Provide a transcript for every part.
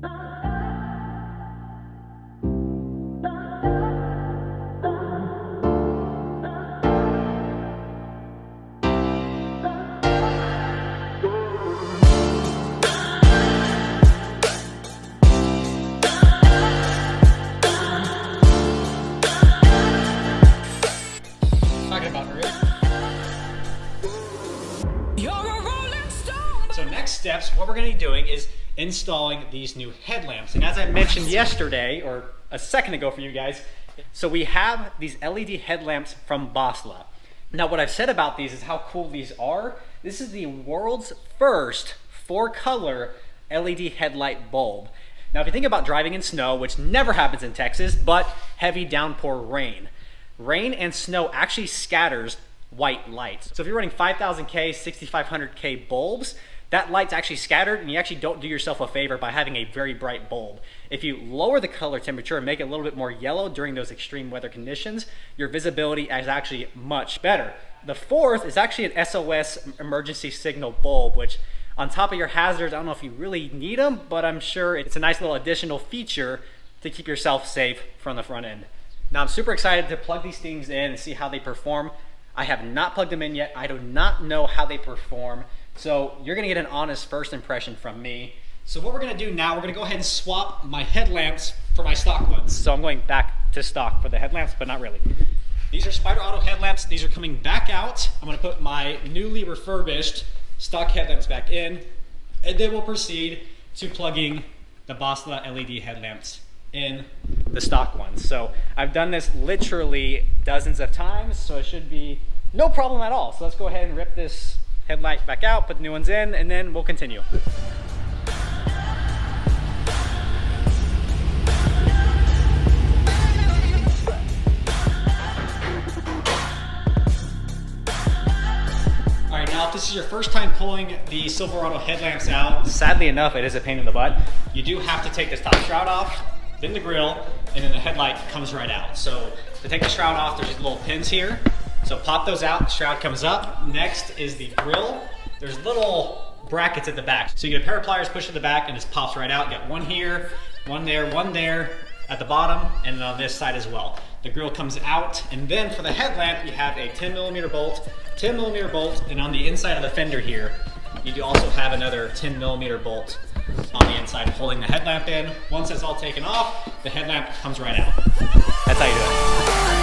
So next steps, what we're going to be doing is installing these new headlamps. And as I mentioned yesterday, or a second ago for you guys, so we have these LED headlamps from Boslla. Now what I've said about these is how cool these are. This is the world's first 4-color LED headlight bulb. Now if you think about driving in snow, which never happens in Texas, but heavy downpour rain. Rain and snow actually scatters white lights. So if you're running 5000K, 6500K bulbs, that light's actually scattered, and you actually don't do yourself a favor by having a very bright bulb. If you lower the color temperature and make it a little bit more yellow during those extreme weather conditions, your visibility is actually much better. The fourth is actually an SOS emergency signal bulb, which on top of your hazards, I don't know if you really need them, but I'm sure it's a nice little additional feature to keep yourself safe from the front end. Now I'm super excited to plug these things in and see how they perform. I have not plugged them in yet. I do not know how they perform. So you're gonna get an honest first impression from me. So what we're gonna do now, we're gonna go ahead and swap my headlamps for my stock ones. So I'm going back to stock for the headlamps, but not really. These are Spider Auto headlamps. These are coming back out. I'm gonna put my newly refurbished stock headlamps back in, and then we'll proceed to plugging the Boslla LED headlamps in the stock ones. So I've done this literally dozens of times, so it should be no problem at all. So let's go ahead and rip this headlight back out, put the new ones in, and then we'll continue. Alright, now if this is your first time pulling the Silverado headlamps out, sadly enough it is a pain in the butt, you do have to take this top shroud off, then the grill, and then the headlight comes right out. So to take the shroud off, there's these little pins here. So pop those out, the shroud comes up. Next is the grill. There's little brackets at the back. So you get a pair of pliers, push to the back, and it just pops right out. You got one here, one there at the bottom, and then on this side as well. The grill comes out, and then for the headlamp, you have a 10mm bolt, 10mm bolt, and on the inside of the fender here, you do also have another 10mm bolt on the inside holding the headlamp in. Once that's all taken off, the headlamp comes right out. That's how you do it.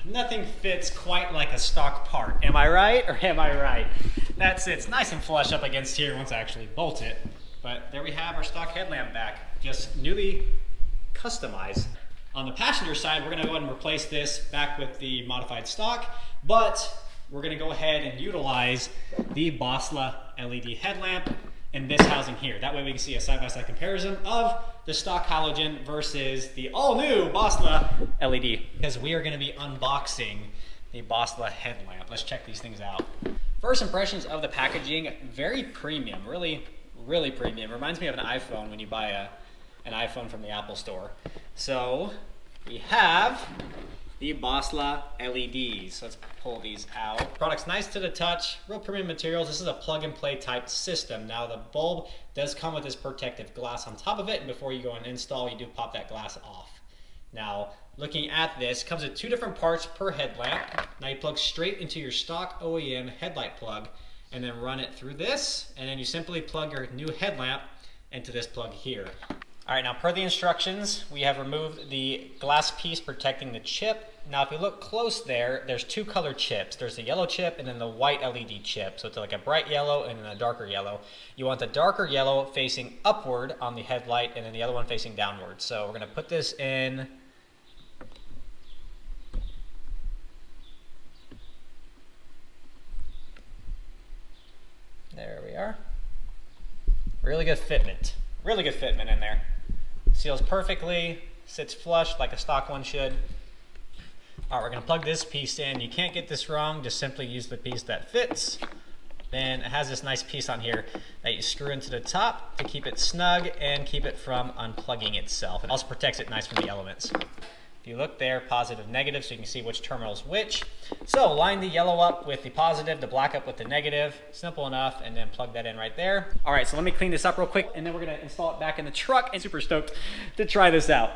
Nothing fits quite like a stock part. Am I right or am I right? That sits nice and flush up against here once I actually bolt it. But there we have our stock headlamp back, just newly customized. On the passenger side, we're gonna go ahead and replace this back with the modified stock, but we're gonna go ahead and utilize the Boslla LED headlamp in this housing here. That way we can see a side-by-side comparison of the stock halogen versus the all-new Boslla LED. Because we are gonna be unboxing the Boslla headlamp. Let's check these things out. First impressions of the packaging, very premium, really premium. Reminds me of an iPhone when you buy an iPhone from the Apple store. So we have the Boslla LEDs. Let's pull these out. Product's nice to the touch, real premium materials. This is a plug and play type system. Now the bulb does come with this protective glass on top of it, and before you go and install, you do pop that glass off. Now, looking at this, comes with 2 different parts per headlamp. Now you plug straight into your stock OEM headlight plug, and then run it through this, and then you simply plug your new headlamp into this plug here. All right, now per the instructions, we have removed the glass piece protecting the chip. Now if you look close there, there's 2 color chips. There's the yellow chip and then the white LED chip. So it's like a bright yellow and then a darker yellow. You want the darker yellow facing upward on the headlight and then the other one facing downward. So we're gonna put this in. There we are. Really good fitment. Really good fitment in there. Seals perfectly, sits flush like a stock one should. All right, we're gonna plug this piece in. You can't get this wrong, just simply use the piece that fits. then it has this nice piece on here that you screw into the top to keep it snug and keep it from unplugging itself. It also protects it nice from the elements. If you look there, positive, negative, so you can see which terminal is which. So line the yellow up with the positive, the black up with the negative. Simple enough, and then plug that in right there. All right, so let me clean this up real quick, and then we're gonna install it back in the truck. I'm super stoked to try this out.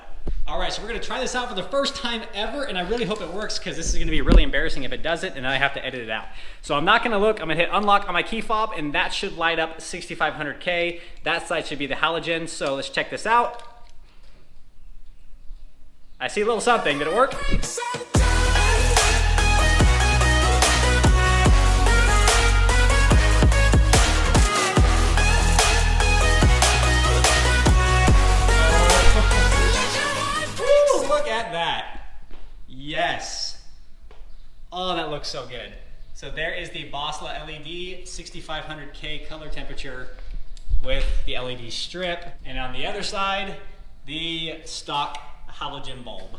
All right, so we're gonna try this out for the first time ever, and I really hope it works because this is gonna be really embarrassing if it doesn't, and I have to edit it out. So I'm not gonna look, I'm gonna hit unlock on my key fob, and that should light up 6500K. That side should be the halogen, so let's check this out. I see a little something, did it work? Look at that. Yes. Oh, that looks so good. So there is the Boslla LED 6500K color temperature with the LED strip. And on the other side, the stock halogen bulb.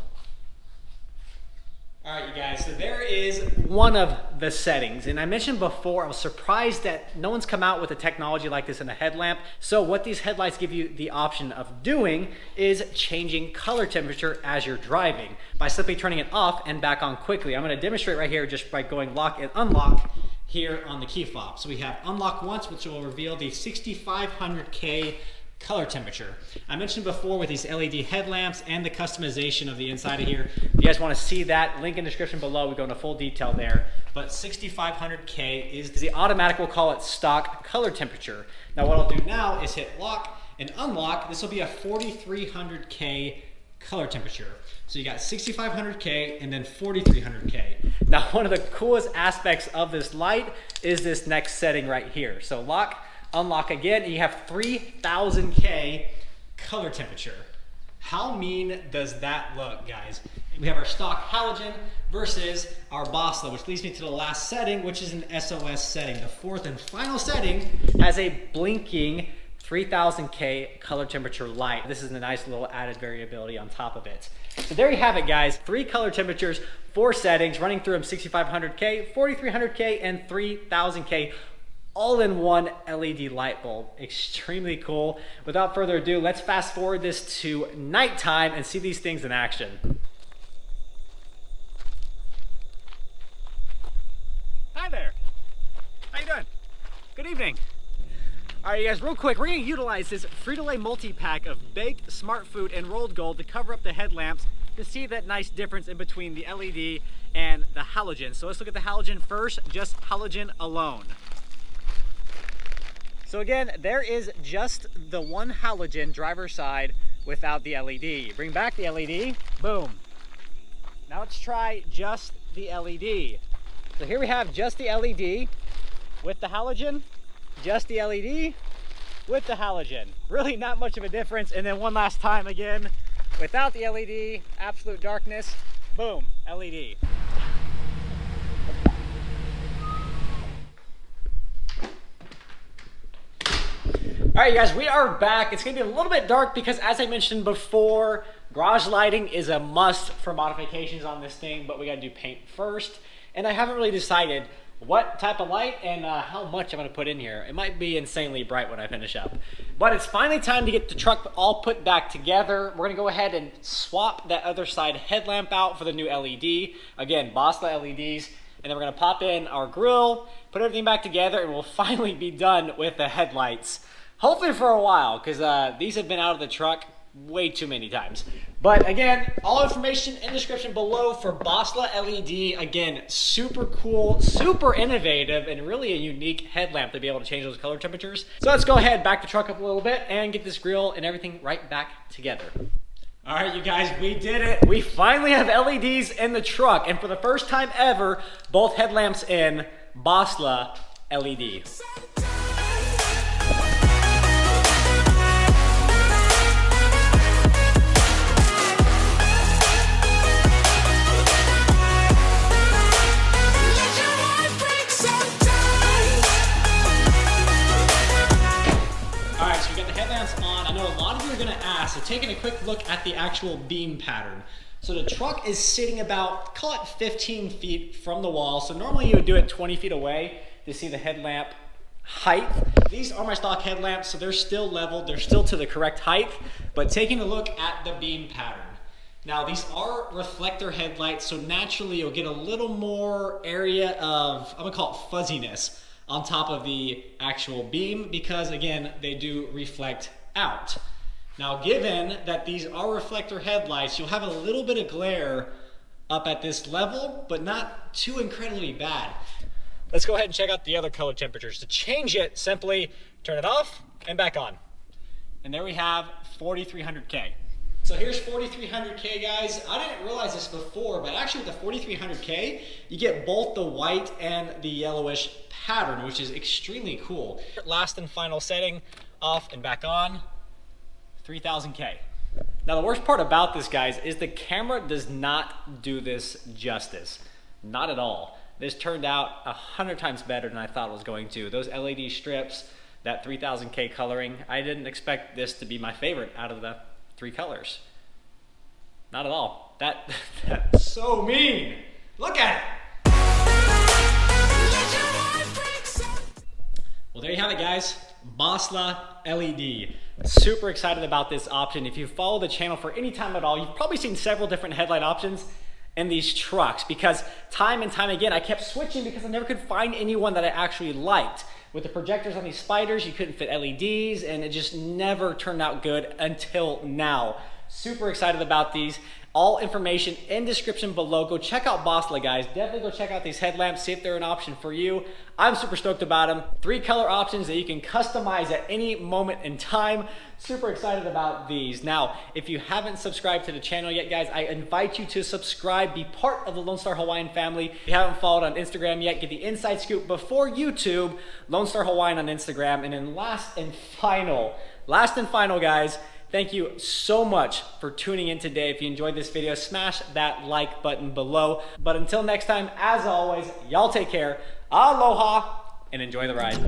All right, you guys, so there is one of the settings. And I mentioned before, I was surprised that no one's come out with a technology like this in a headlamp. So what these headlights give you the option of doing is changing color temperature as you're driving by simply turning it off and back on quickly. I'm gonna demonstrate right here just by going lock and unlock here on the key fob. So we have unlock once, which will reveal the 6500K color temperature. I mentioned before with these LED headlamps and the customization of the inside of here. If you guys want to see that, link in the description below. We go into full detail there. But 6500K is the automatic, we'll call it stock color temperature. Now what I'll do now is hit lock and unlock. This will be a 4300K color temperature. So you got 6500K and then 4300K. Now one of the coolest aspects of this light is this next setting right here. So lock, unlock again, and you have 3000K color temperature. How mean does that look, guys? We have our stock halogen versus our Boslla, which leads me to the last setting, which is an SOS setting. The fourth and final setting has a blinking 3000K color temperature light. This is a nice little added variability on top of it. So there you have it, guys. 3 color temperatures, 4 settings, running through them: 6500K, 4300K, and 3000K. All in one LED light bulb. Extremely cool. Without further ado, let's fast forward this to nighttime and see these things in action. Hi there. How you doing? Good evening. All right, you guys, real quick, we're gonna utilize this Frito-Lay multi-pack of baked, smart food, and rolled gold to cover up the headlamps to see that nice difference in between the LED and the halogen. So let's look at the halogen first, just halogen alone. So again, there is just the one halogen driver's side without the LED. Bring back the LED, boom. Now let's try just the LED. So here we have just the LED with the halogen, just the LED with the halogen. Really not much of a difference. And then one last time again, without the LED, absolute darkness, boom, LED. All right, you guys, we are back. It's gonna be a little bit dark because, as I mentioned before, garage lighting is a must for modifications on this thing, but we gotta do paint first. And I haven't really decided what type of light and how much I'm gonna put in here. It might be insanely bright when I finish up. But it's finally time to get the truck all put back together. We're gonna go ahead and swap that other side headlamp out for the new LED. Again, Boslla LEDs. And then we're gonna pop in our grill, put everything back together, and we'll finally be done with the headlights. Hopefully for a while, because these have been out of the truck way too many times. But again, all information in the description below for Boslla LED. Again, super cool, super innovative, and really a unique headlamp to be able to change those color temperatures. So let's go ahead, back the truck up a little bit, and get this grill and everything right back together. All right, you guys, we did it. We finally have LEDs in the truck, and for the first time ever, both headlamps in Boslla LED. So taking a quick look at the actual beam pattern. So the truck is sitting about, call it 15 feet from the wall. So normally you would do it 20 feet away to see the headlamp height. These are my stock headlamps, so they're still leveled, they're still to the correct height, but taking a look at the beam pattern. Now these are reflector headlights, so naturally you'll get a little more area of, I'm gonna call it fuzziness, on top of the actual beam, because again, they do reflect out. Now given that these are reflector headlights, you'll have a little bit of glare up at this level, but not too incredibly bad. Let's go ahead and check out the other color temperatures. To change it, simply turn it off and back on. And there we have 4300K. So here's 4300K, guys. I didn't realize this before, but actually with the 4300K, you get both the white and the yellowish pattern, which is extremely cool. Last and final setting, off and back on, 3000K. Now the worst part about this, guys, is the camera does not do this justice. Not at all. This turned out 100 times better than I thought it was going to. Those LED strips, that 3000K coloring, I didn't expect this to be my favorite out of the 3 colors. Not at all. That's so mean. Look at it. Well, there you have it, guys. Boslla LED. Super excited about this option. If you follow the channel for any time at all, you've probably seen several different headlight options in these trucks, because time and time again I kept switching because I never could find anyone that I actually liked. With the projectors on these spiders, you couldn't fit LEDs, and it just never turned out good until now. Super excited about these. All information in description below. Go check out Boslla, guys. Definitely go check out these headlamps, see if they're an option for you. I'm super stoked about them. 3 color options that you can customize at any moment in time. Super excited about these. Now, if you haven't subscribed to the channel yet, guys, I invite you to subscribe, be part of the Lone Star Hawaiian family. If you haven't followed on Instagram yet, get the inside scoop before YouTube, Lone Star Hawaiian on Instagram. And then last and final, guys, thank you so much for tuning in today. If you enjoyed this video, smash that like button below. But until next time, as always, y'all take care, aloha, and enjoy the ride.